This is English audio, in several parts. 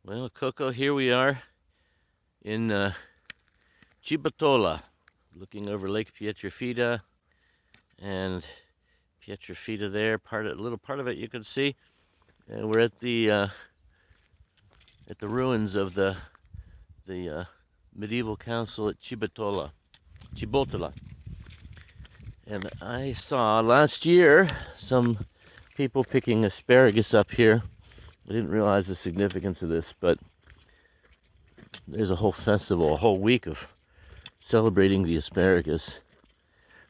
Well, Coco, here we are in Cibitola, looking over Lake Pietrafida, and Pietrafida there, a little part of it you can see. And we're at the ruins of the medieval council at Cibotola. And I saw last year some people picking asparagus up here. I didn't realize the significance of this, but there's a whole festival, a whole week of celebrating the asparagus.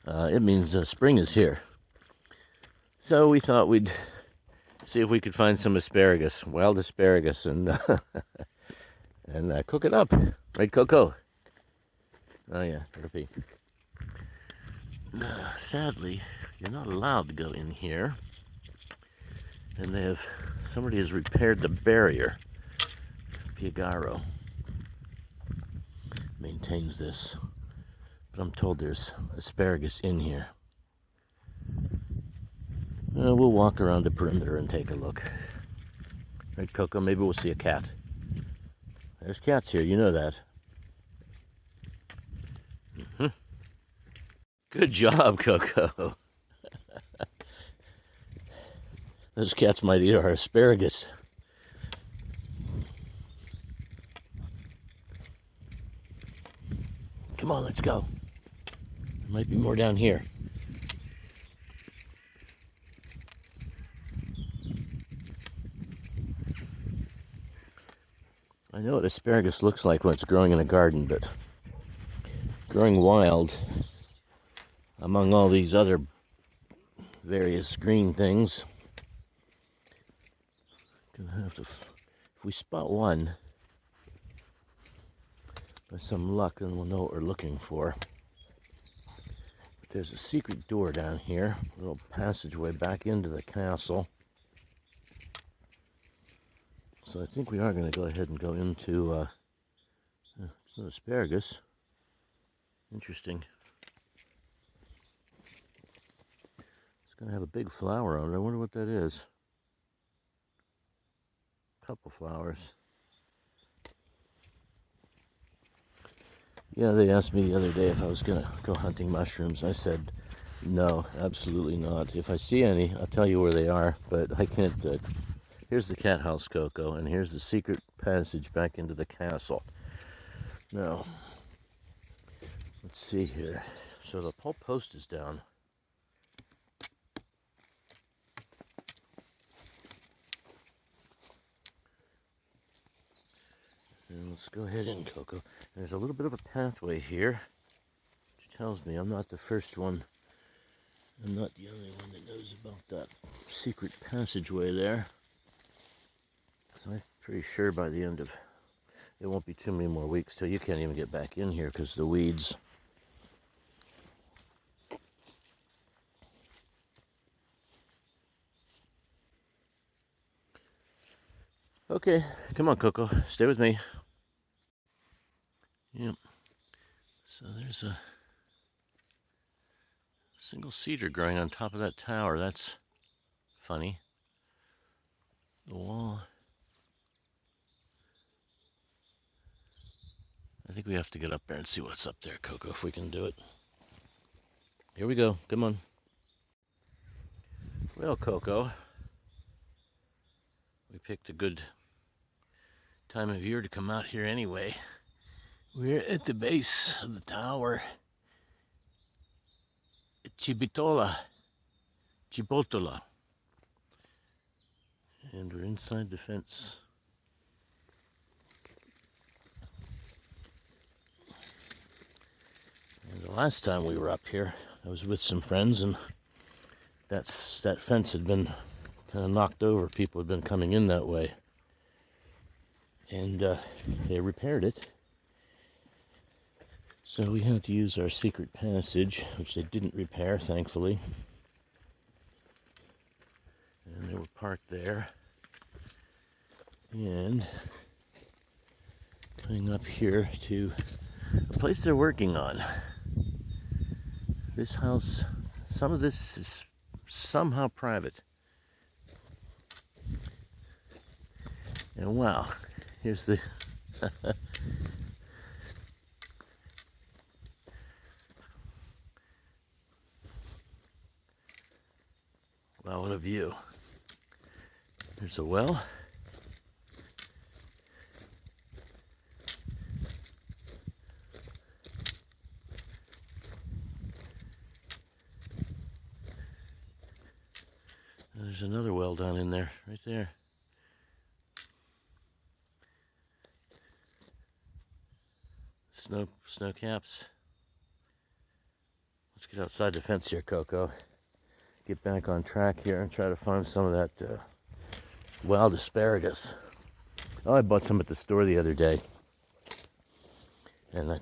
It means spring is here. So we thought we'd see if we could find some asparagus, wild asparagus, and and cook it up. Right, Coco? Oh yeah, repeat. Sadly, you're not allowed to go in here. And somebody has repaired the barrier. Piegaro maintains this. But I'm told there's asparagus in here. We'll walk around the perimeter and take a look. Right, Coco? Maybe we'll see a cat. There's cats here, you know that. Mm-hmm. Good job, Coco. Those cats might eat our asparagus. Come on, let's go. There might be more down here. I know what asparagus looks like when it's growing in a garden, but growing wild among all these other various green things, gonna have to, if we spot one, by some luck, then we'll know what we're looking for. But there's a secret door down here, a little passageway back into the castle. So I think we are going to go ahead and go into, it's not asparagus. Interesting. It's going to have a big flower on it. I wonder what that is. Couple flowers. Yeah, they asked me the other day if I was going to go hunting mushrooms. I said, no, absolutely not. If I see any, I'll tell you where they are, but I can't. Here's the cat house, Coco, and here's the secret passage back into the castle. Now, let's see here. So the whole post is down. And let's go ahead in, Coco. There's a little bit of a pathway here, which tells me I'm not the first one. I'm not the only one that knows about that secret passageway there. So I'm pretty sure by the end of it won't be too many more weeks till you can't even get back in here because of the weeds. Okay, come on, Coco, stay with me. Yep. So there's a single cedar growing on top of that tower. That's funny. The wall. I think we have to get up there and see what's up there, Coco, if we can do it. Here we go. Come on. Well, Coco, we picked a good time of year to come out here anyway. We're at the base of the tower at Cibotola. And we're inside the fence. And the last time we were up here, I was with some friends, and that fence had been kind of knocked over. People had been coming in that way. And they repaired it. So we had to use our secret passage, which they didn't repair, thankfully. And they were parked there. And coming up here to a place they're working on. This house, some of this is somehow private. And wow, Here's the wow, what a view. There's a well. There's another well down in there, right there. Snow caps. Let's get outside the fence here, Coco. Get back on track here and try to find some of that wild asparagus. Oh, I bought some at the store the other day. And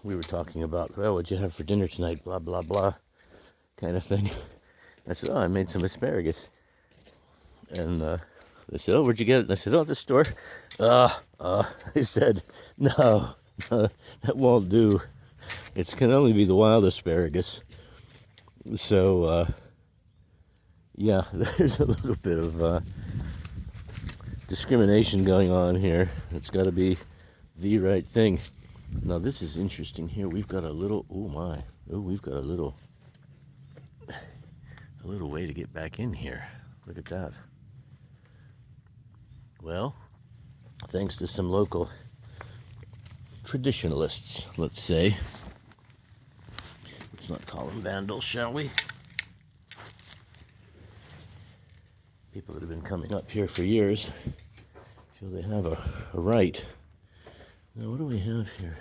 we were talking about, well, what'd you have for dinner tonight? Blah, blah, blah, kind of thing. I said, oh, I made some asparagus. And they said, oh, where'd you get it? And I said, oh, at the store. They said, no, that won't do. It can only be the wild asparagus. So, yeah, there's a little bit of discrimination going on here. It's got to be the right thing. Now, this is interesting here. We've got a little, we've got a little way to get back in here. Look at that. Well, thanks to some local traditionalists, let's say. Let's not call them vandals, shall we? People that have been coming up here for years feel they have a right. Now, what do we have here?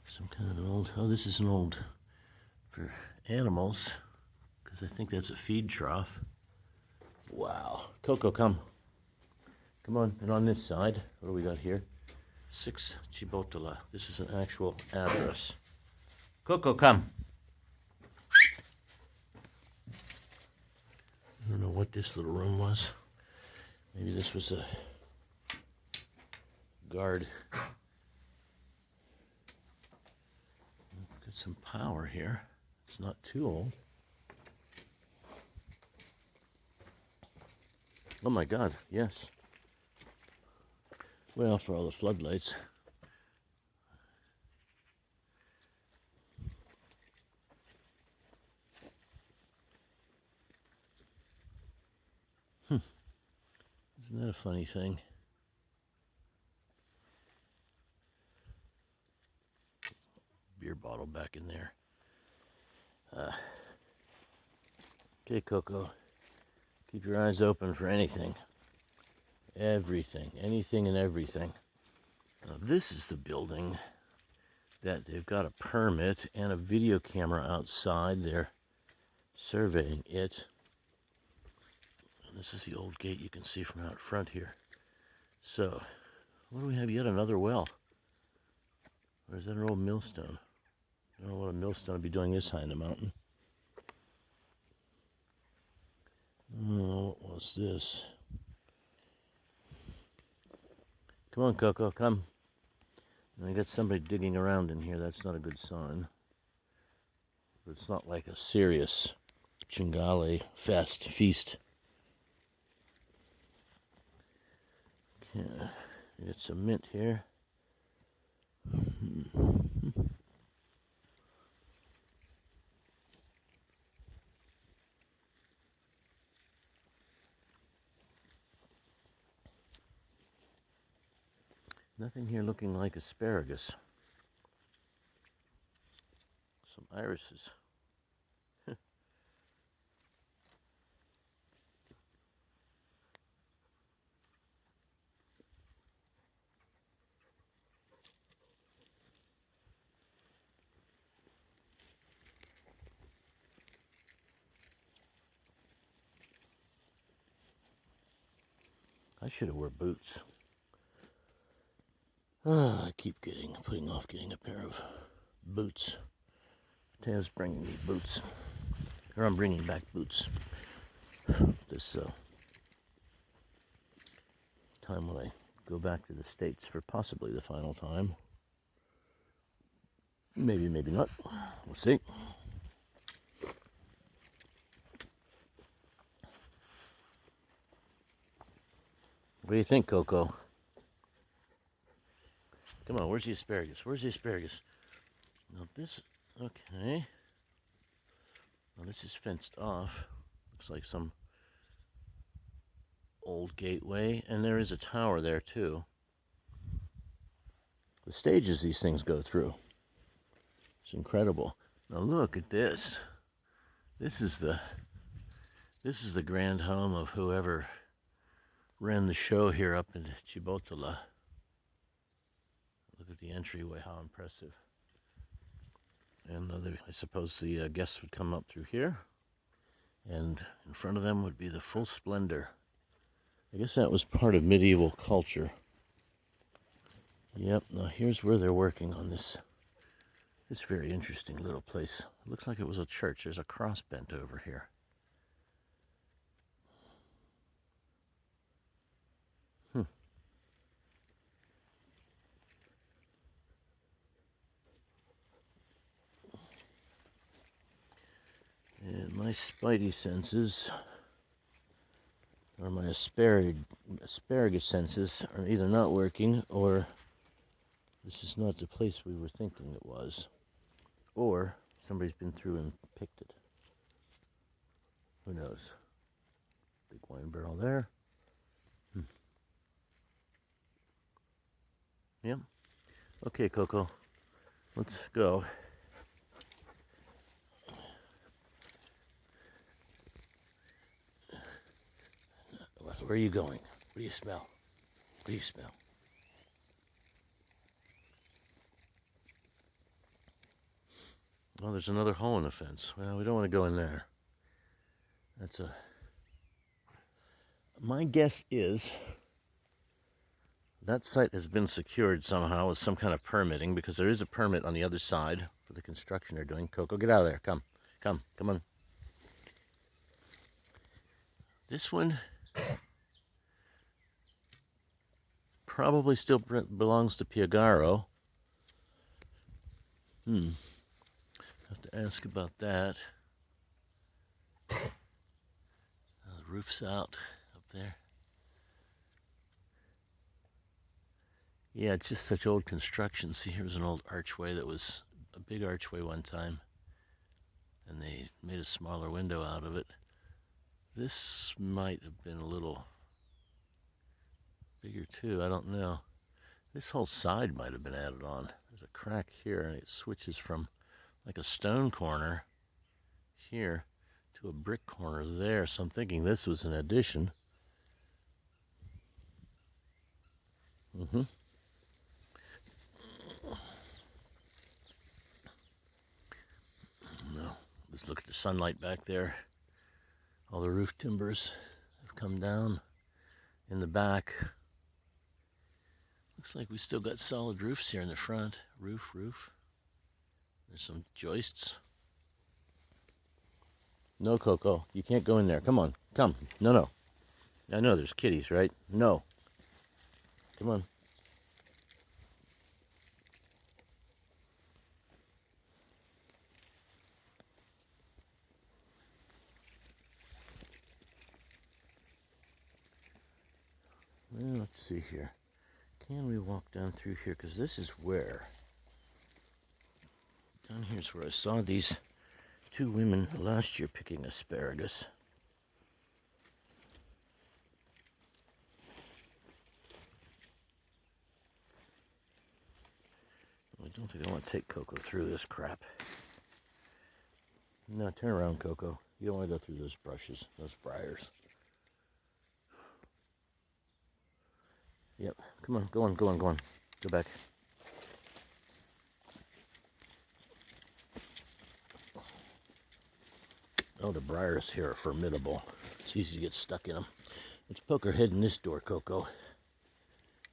Some kind of an old, oh, this is an old for animals, because I think that's a feed trough. Wow. Coco, come. Come on, and on this side, what do we got here? 6 Chibotola. This is an actual address. Coco, come. I don't know what this little room was. Maybe this was a guard. Got some power here. It's not too old. Oh my God, yes. Well, for all the floodlights. Isn't that a funny thing? Beer bottle back in there. Okay, Coco. Keep your eyes open for anything. Everything. Anything and everything. Now, this is the building that they've got a permit and a video camera outside. They're surveying it. And this is the old gate you can see from out front here. So, what do we have? Yet another well. Or is that an old millstone? I don't know what a millstone would be doing this high in the mountain. Oh, what was this? Come on, Coco, come. I got somebody digging around in here. That's not a good sign. But it's not like a serious Chingale feast. Okay, we got some mint here. Nothing here looking like asparagus. Some irises. I should have wore boots. I keep putting off getting a pair of boots. Taya's bringing me boots. Or I'm bringing back boots. This time when I go back to the States for possibly the final time. Maybe, maybe not. We'll see. What do you think, Coco? Come on, where's the asparagus? Where's the asparagus? Now this, okay. Now this is fenced off. Looks like some old gateway, and there is a tower there too. The stages these things go through. It's incredible. Now look at this. This is the grand home of whoever ran the show here up in Cibotola. Look at the entryway, how impressive. And I suppose the guests would come up through here, and in front of them would be the full splendor. I guess that was part of medieval culture. Yep, now here's where they're working on this very interesting little place. It looks like it was a church. There's a cross bent over here. And my spidey senses, or my asparagus senses, are either not working, or this is not the place we were thinking it was, or somebody's been through and picked it. Who knows? Big wine barrel there. Yep. Okay, Coco, let's go. Where are you going? What do you smell? What do you smell? Oh, there's another hole in the fence. Well, we don't want to go in there. My guess is that site has been secured somehow with some kind of permitting, because there is a permit on the other side for the construction they're doing. Coco, get out of there. Come on. This one probably still belongs to Piagaro. Have to ask about that. The roof's out up there. Yeah, it's just such old construction. See, here's an old archway that was a big archway one time, and they made a smaller window out of it. This might have been a little bigger too, I don't know. This whole side might have been added on. There's a crack here, and it switches from like a stone corner here to a brick corner there, so I'm thinking this was an addition. No, let's look at the sunlight back there. All the roof timbers have come down in the back. Looks like we still got solid roofs here in the front. Roof. There's some joists. No, Coco, you can't go in there. Come on, come. No. I know there's kitties, right? No. Come on. Well, let's see here. Can we walk down through here? Because this is where. Down here's where I saw these two women last year picking asparagus. I don't think I want to take Coco through this crap. No, turn around, Coco. You don't want to go through those brushes, those briars. Yep, come on, go on. Go back. Oh, the briars here are formidable. It's easy to get stuck in them. Let's poke our head in this door, Coco.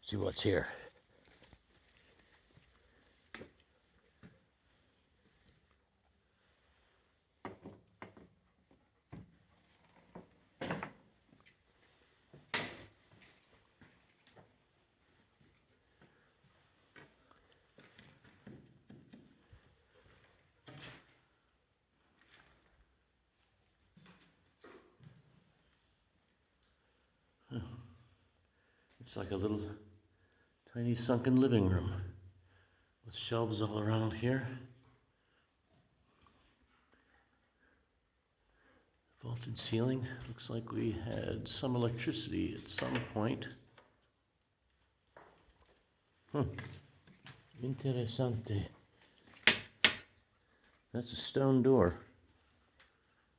See what's here. It's like a little tiny sunken living room. with shelves all around here. Vaulted ceiling. Looks like we had some electricity at some point. Interessante. That's a stone door.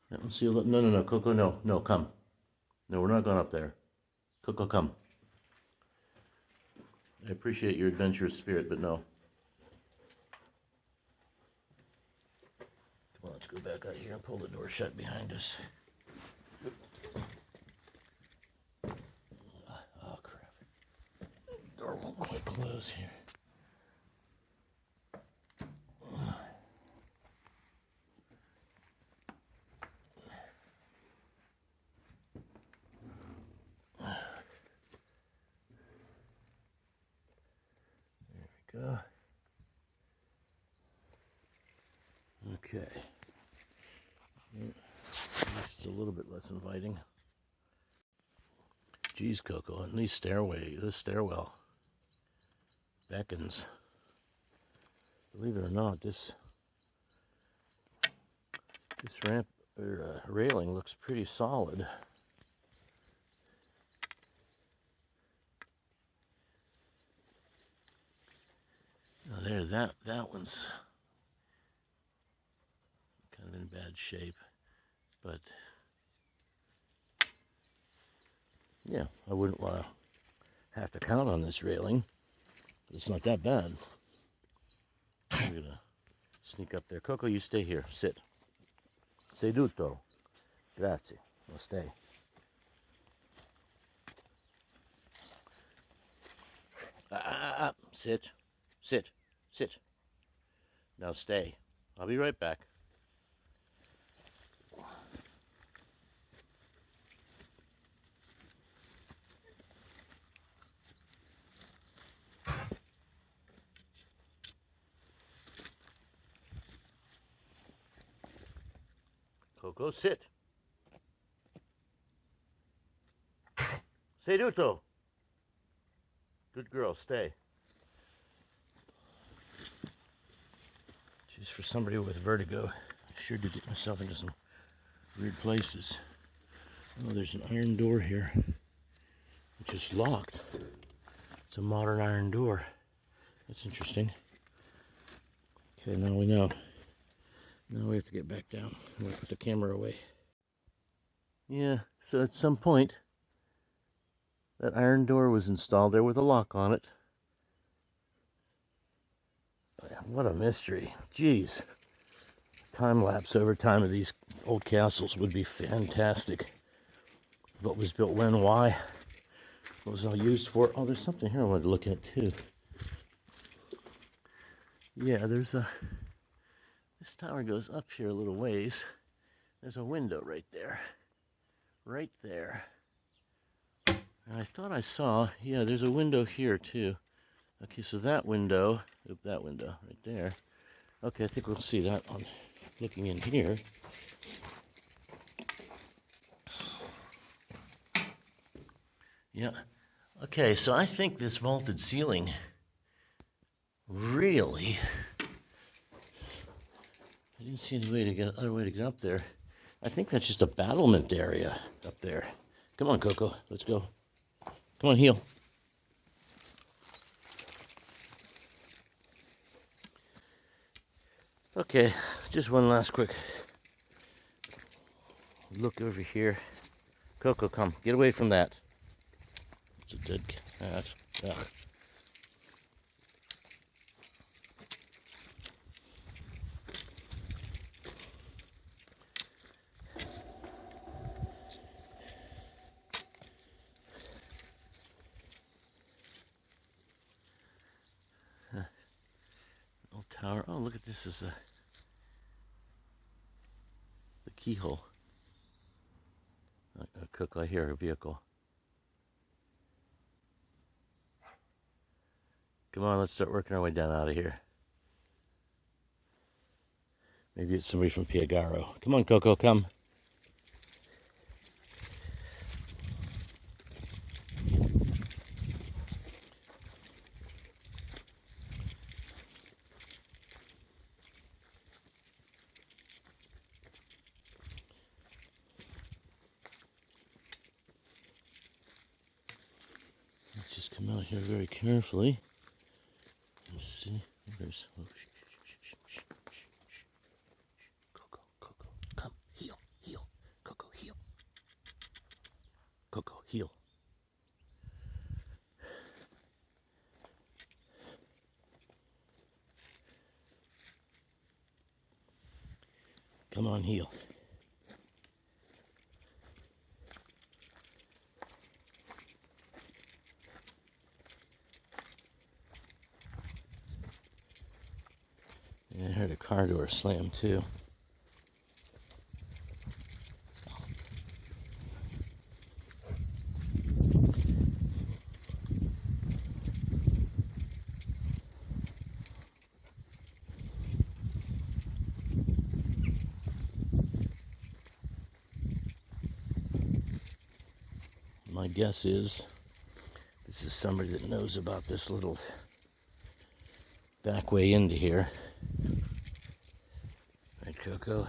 That one's sealed up. No, Coco, no, come. No, we're not going up there. Coco, come. I appreciate your adventurous spirit, but no. Come on, let's go back out here and pull the door shut behind us. Oh, crap. The door won't quite close here. There we go. Okay. It's a little bit less inviting. Geez, Coco, and this stairwell beckons. Believe it or not, this ramp or railing looks pretty solid. Now there, that one's kind of in bad shape, but yeah, I wouldn't have to count on this railing. It's not that bad. I'm gonna sneak up there. Coco, you stay here. Sit. Seduto. Grazie. No, stay. Sit. Sit. Sit. Now stay. I'll be right back. Coco, sit. Seduto. Good girl, stay. Just for somebody with vertigo, I sure did get myself into some weird places. Oh, there's an iron door here, which is locked. It's a modern iron door. That's interesting. Okay, now we know. Now we have to get back down. I'm going to put the camera away. Yeah, so at some point, that iron door was installed there with a lock on it. What a mystery. Jeez. Time lapse over time of these old castles would be fantastic. What was built when, why, what was all used for. Oh, there's something here I wanted to look at too. Yeah, there's a... This tower goes up here a little ways. There's a window right there. Right there. And I thought I saw, yeah, there's a window here too. Okay, so that window right there. Okay, I think we'll see that on looking in here. Yeah. Okay, so I think this vaulted ceiling really... I didn't see any other way to get up there. I think that's just a battlement area up there. Come on, Coco, let's go. Come on, heel. Okay, just one last quick look over here. Coco, come, get away from that. It's a dead cat. Ugh. Old tower. Oh, look at this. Is the keyhole. Coco, I hear a vehicle. Come on, let's start working our way down out of here. Maybe it's somebody from Piagaro. Come on, Coco, come. come out here very carefully and see. There's Coco, Coco, come, heel, heel, Coco, heel, Coco, heel. Come on, heel. I heard a car door slam too. My guess is this is somebody that knows about this little back way into here. Right, Coco?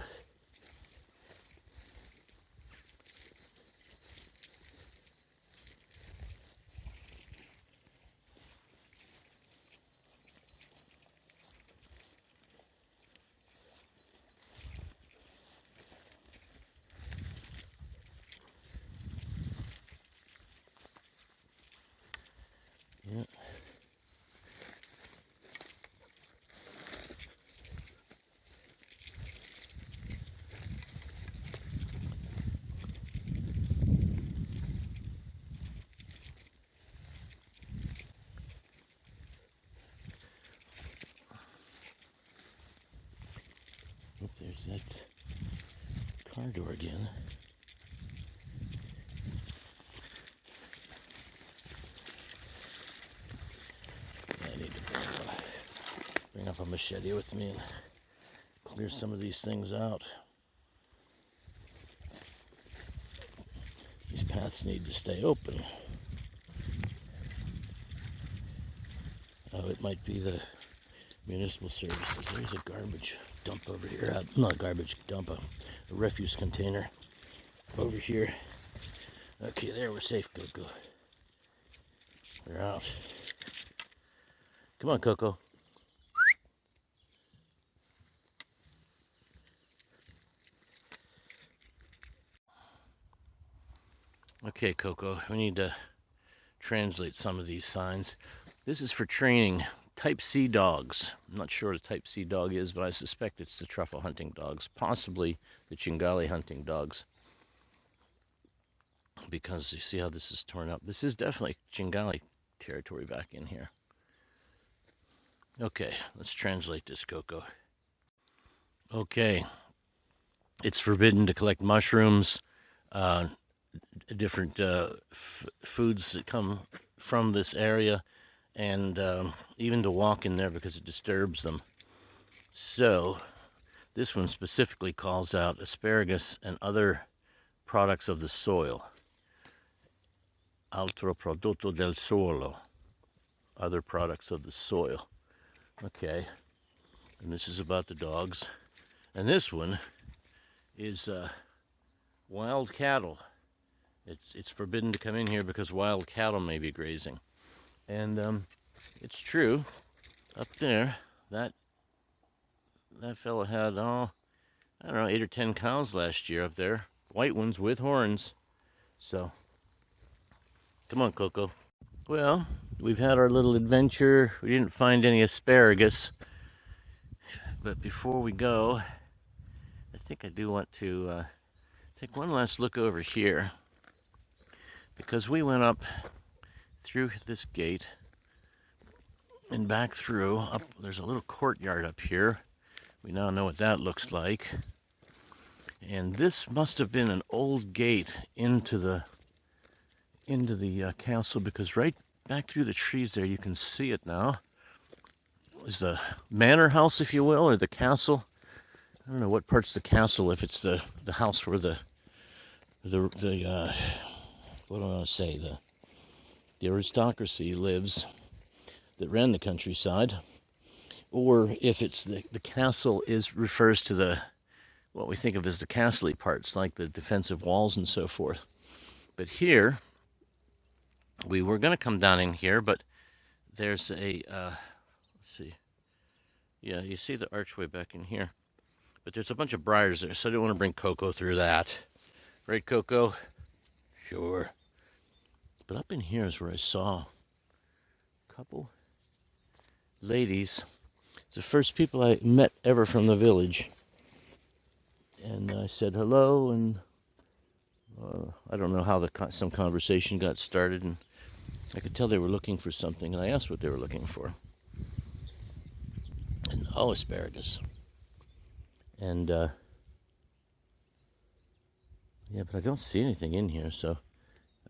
Yeah. Oh, there's that car door again. I need to bring up a machete with me and clear some of these things out. These paths need to stay open. Oh, it might be the municipal services. There's a garbage dump over here. Not a garbage dump, a refuse container over here. Okay, there, we're safe, Coco. We're out. Come on, Coco. Okay, Coco, we need to translate some of these signs. This is for training Type C dogs. I'm not sure what a Type C dog is, but I suspect it's the truffle hunting dogs, possibly the Chingali hunting dogs. Because you see how this is torn up. This is definitely Chingali territory back in here. Okay, let's translate this, Coco. Okay, it's forbidden to collect mushrooms, different foods that come from this area, and even to walk in there because it disturbs them. So this one specifically calls out asparagus and other products of the soil. Altro prodotto del suolo. Other products of the soil. Okay, and this is about the dogs. And this one is wild cattle. It's forbidden to come in here because wild cattle may be grazing. And it's true. Up there, that fella had, I don't know, 8 or 10 cows last year up there. White ones with horns. So, come on, Coco. Well, we've had our little adventure. We didn't find any asparagus. But before we go, I think I do want to take one last look over here. Because we went up through this gate and back through. Up, there's a little courtyard up here. We now know what that looks like. And this must have been an old gate into the castle, because right back through the trees there, you can see it now. It was the manor house, if you will, or the castle. I don't know what part's the castle, if it's the house where the what do I want to say, the aristocracy lives that ran the countryside, or if it's the castle refers to what we think of as the castle-y parts, like the defensive walls and so forth. But here, We were going to come down in here, but there's a, let's see. Yeah, you see the archway back in here. But there's a bunch of briars there, so I didn't want to bring Coco through that. Right, Coco? Sure. But up in here is where I saw a couple ladies. It's the first people I met ever from the village. And I said hello, and I don't know how some conversation got started, and I could tell they were looking for something, and I asked what they were looking for. And asparagus. And yeah, but I don't see anything in here, so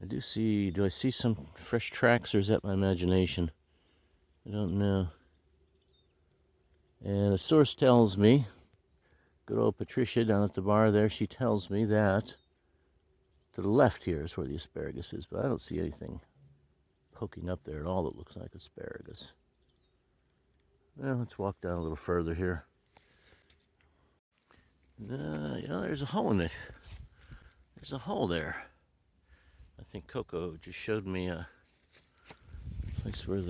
do I see some fresh tracks, or is that my imagination? I don't know. And a source tells me, good old Patricia down at the bar there, she tells me that to the left here is where the asparagus is, but I don't see anything poking up there at all that looks like asparagus. Well, let's walk down a little further here. There's a hole in it. There's a hole there. I think Coco just showed me a place where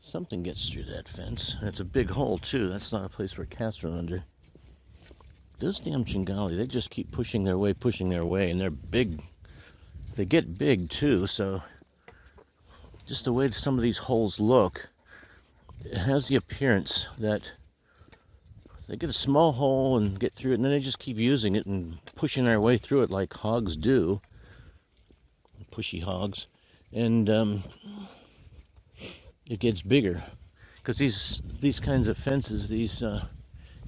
something gets through that fence. And it's a big hole too. That's not a place where cats run under. Those damn Chingali, they just keep pushing their way, and they're big. They get big too, so just the way some of these holes look, it has the appearance that they get a small hole and get through it, and then they just keep using it and pushing their way through it like hogs do. Pushy hogs. And it gets bigger. Because these kinds of fences, these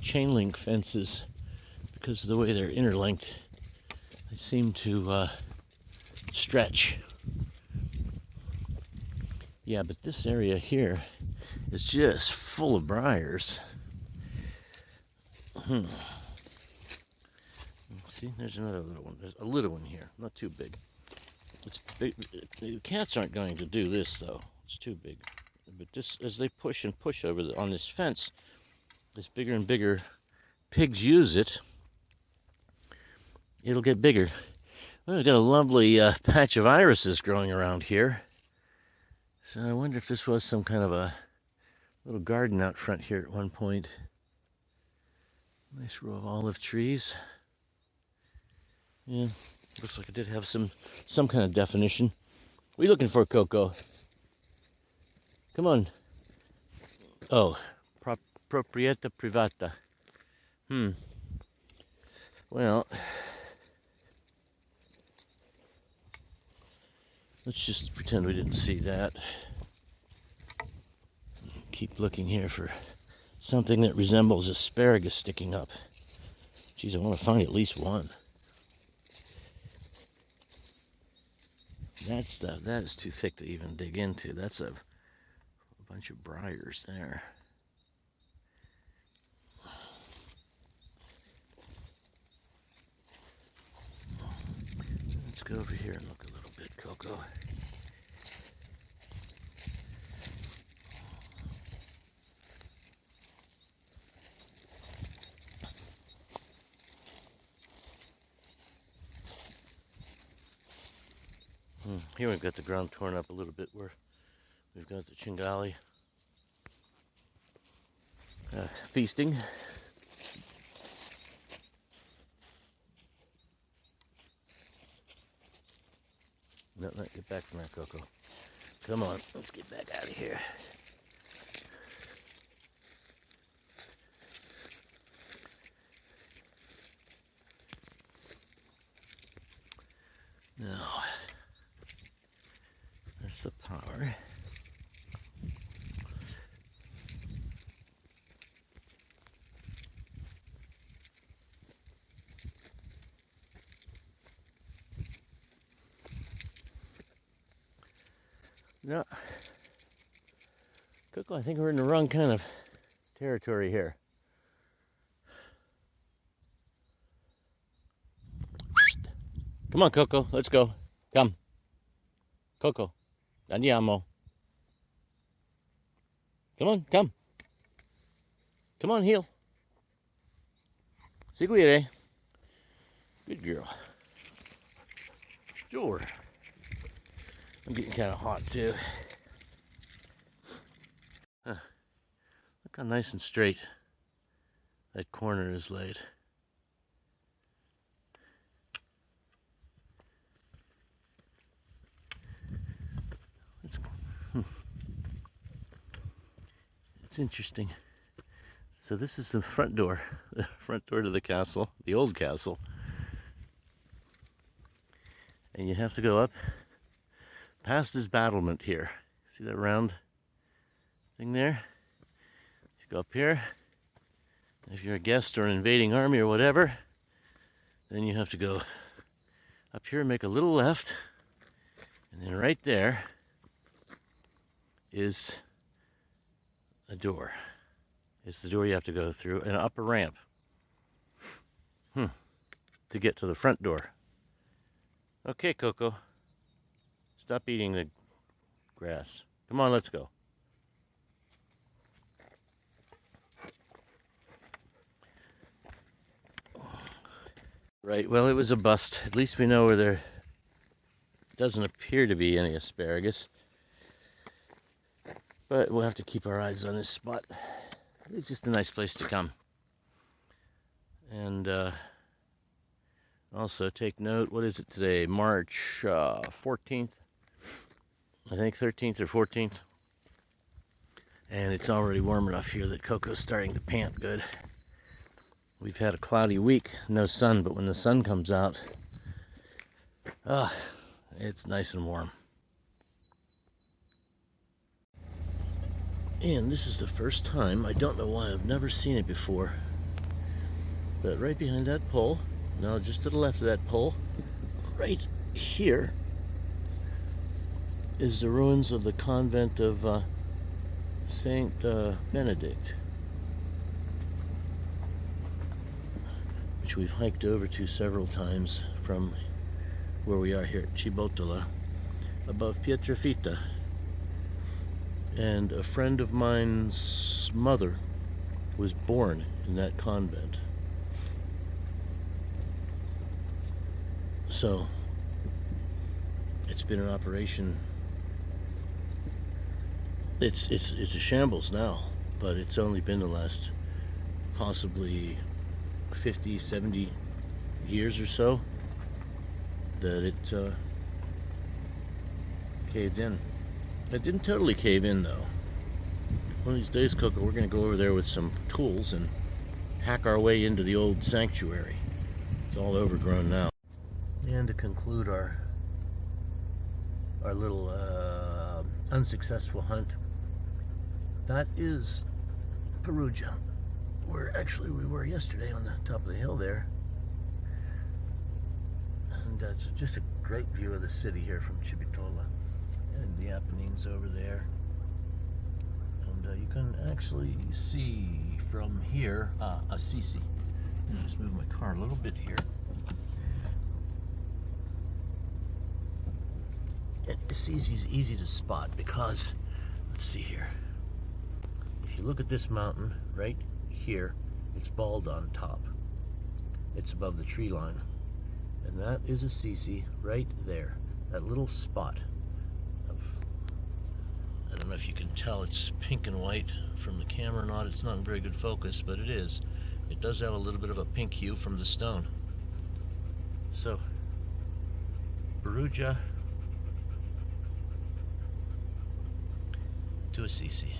chain link fences, because of the way they're interlinked, they seem to stretch. Yeah, but this area here is just full of briars. See, there's another little one. There's a little one here, not too big. It's big. The cats aren't going to do this though. It's too big. But this, as they push and push over on this fence, this bigger and bigger pigs use it. It'll get bigger. Well, we've got a lovely patch of irises growing around here. So I wonder if this was some kind of a little garden out front here at one point. Nice row of olive trees. Yeah, looks like it did have some kind of definition. What are you looking for, Coco? Come on. Oh, proprietà privata. Well, let's just pretend we didn't see that. Keep looking here for something that resembles asparagus sticking up. Geez, I want to find at least one. That is too thick to even dig into. That's a bunch of briars there. Let's go over here and look a little bit, Coco. Here we've got the ground torn up a little bit where we've got the Chingali feasting. No, get back from there, Coco. Come on, let's get back out of here. Now, that's the power. No, Coco, I think we're in the wrong kind of territory here. Come on, Coco, let's go. Come. Coco, andiamo. Come on, come. Come on, heel. Seguire. Good girl. Sure. I'm getting kind of hot too. Huh. Look how nice and straight that corner is laid. It's interesting. So this is the front door to the castle, the old castle. And you have to go up past this battlement here. See that round thing there? You go up here. If you're a guest or an invading army or whatever, then you have to go up here and make a little left. And then right there is a door. It's the door you have to go through, and up a ramp to get to the front door. Okay, Coco, stop eating the grass. Come on, let's go. Right, well, it was a bust. At least we know where there doesn't appear to be any asparagus. But we'll have to keep our eyes on this spot. It's just a nice place to come. And also take note, what is it today? March 14th? I think 13th or 14th. And it's already warm enough here that Coco's starting to pant good. We've had a cloudy week, no sun, but when the sun comes out, it's nice and warm. And this is the first time, I don't know why I've never seen it before, but right behind that pole, no, just to the left of that pole, right here, is the ruins of the convent of Saint Benedict, which we've hiked over to several times from where we are here at Cibotola, above Pietrafita. And a friend of mine's mother was born in that convent. So it's been in operation. It's a shambles now, but it's only been the last possibly 50, 70 years or so that it caved in. It didn't totally cave in though. One of these days, Coco, we're going to go over there with some tools and hack our way into the old sanctuary. It's all overgrown now. And to conclude our little unsuccessful hunt, that is Perugia, where actually we were yesterday on the top of the hill there. And it's just a great view of the city here from Cibotola. And the Apennines over there, and you can actually see from here Assisi. I'll just move my car a little bit here. And Assisi is easy to spot because, let's see here, if you look at this mountain right here, it's bald on top. It's above the tree line, and that is Assisi right there, that little spot. I don't know if you can tell, it's pink and white from the camera or not. It's not in very good focus, but it is. It does have a little bit of a pink hue from the stone. So, Perugia to Assisi.